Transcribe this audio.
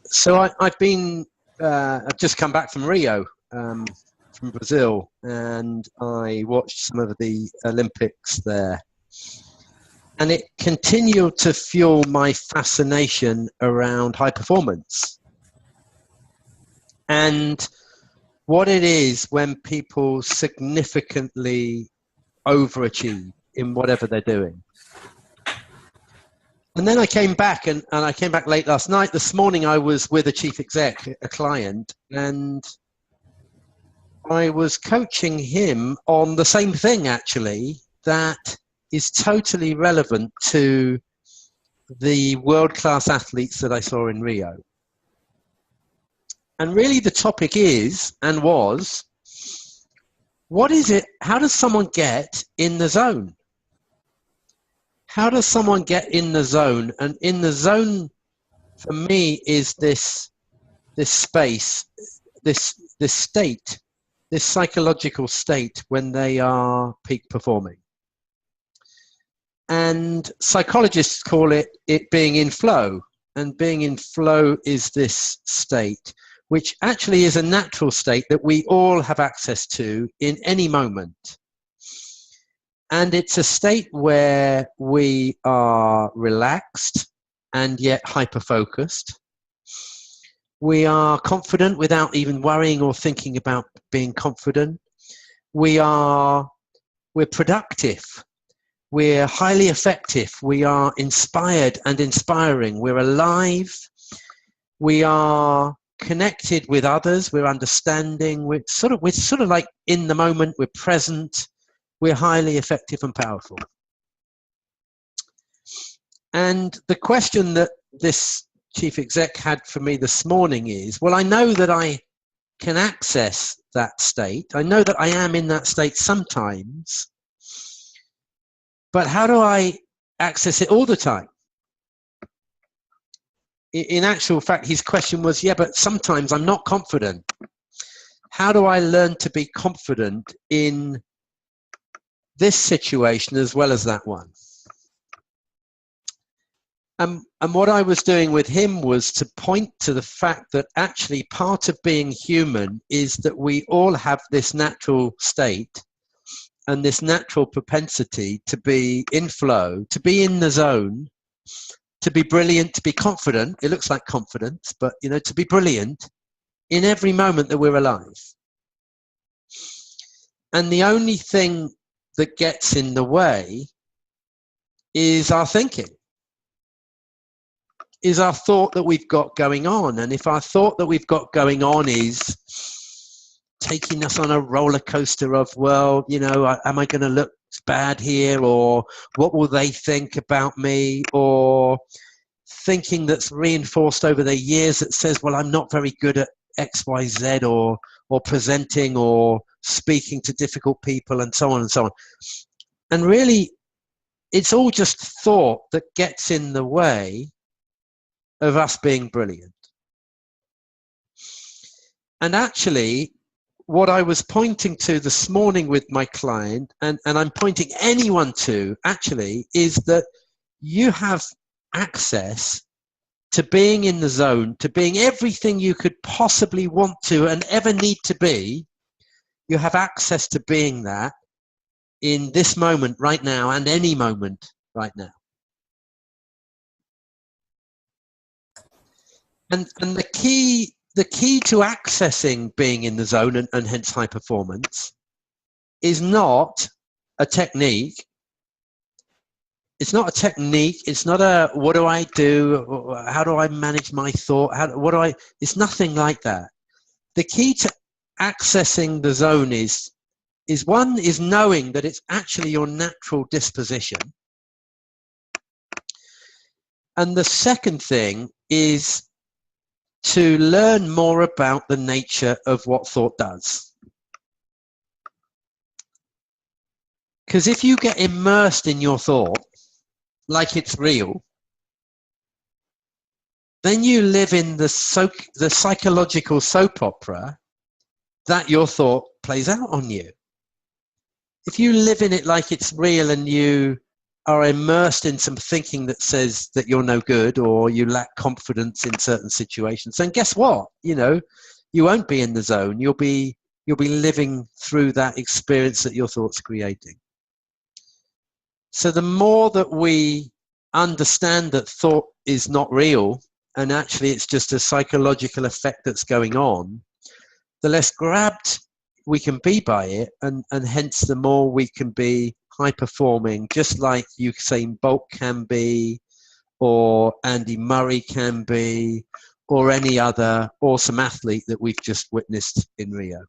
So I've just come back from Rio, from Brazil, and I watched some of the Olympics there. And it continued to fuel my fascination around high performance. And what it is when people significantly overachieve in whatever they're doing. And then I came back, and I came back late last night. This morning I was with a chief exec, a client, and I was coaching him on the same thing, actually, that is totally relevant to the world-class athletes that I saw in Rio. And really the topic is, and was, what is it, how does someone get in the zone? How does someone get in the zone? And in the zone, for me, is this space, this state, this psychological state when they are peak performing. And psychologists call it being in flow. And being in flow is this state, which actually is a natural state that we all have access to in any moment. And it's a state where we are relaxed and yet hyper-focused. We are confident without even worrying or thinking about being confident. We're productive. We're highly effective. We are inspired and inspiring. We're alive. We are connected with others. We're understanding. We're sort of like in the moment. We're present. We're highly effective and powerful. And the question that this chief exec had for me this morning is, well, I know that I can access that state. I know that I am in that state sometimes, but how do I access it all the time? In actual fact, his question was, yeah, but sometimes I'm not confident. How do I learn to be confident in this situation as well as that one? And what I was doing with him was to point to the fact that actually part of being human is that we all have this natural state and this natural propensity to be in flow, to be in the zone, to be brilliant, to be confident. It looks like confidence, but to be brilliant in every moment that we're alive. And the only thing that gets in the way is our thinking, is our thought that we've got going on. And if our thought that we've got going on is taking us on a roller coaster of, well, am I going to look bad here? Or what will they think about me? Or thinking that's reinforced over the years that says, well, I'm not very good at X, Y, Z, or presenting or speaking to difficult people, and so on and so on. And really, it's all just thought that gets in the way of us being brilliant. And actually, what I was pointing to this morning with my client, and I'm pointing anyone to, actually, is that you have access to being in the zone, to being everything you could possibly want to and ever need to be. You have access to being that in this moment right now and any moment right now. And the key to accessing being in the zone and hence high performance is not a technique. It's not a technique. It's not a, what do I do? How do I manage my thought? It's nothing like that. The key to accessing the zone is knowing that it's actually your natural disposition. And the second thing is to learn more about the nature of what thought does. Because if you get immersed in your thought, like it's real, then you live in the psychological soap opera that your thought plays out on you. If you live in it like it's real and you are immersed in some thinking that says that you're no good or you lack confidence in certain situations, then guess what? You won't be in the zone. You'll be living through that experience that your thoughts are creating. So the more that we understand that thought is not real, and actually it's just a psychological effect that's going on, the less grabbed we can be by it, and hence the more we can be high performing, just like Usain Bolt can be, or Andy Murray can be, or any other awesome athlete that we've just witnessed in Rio.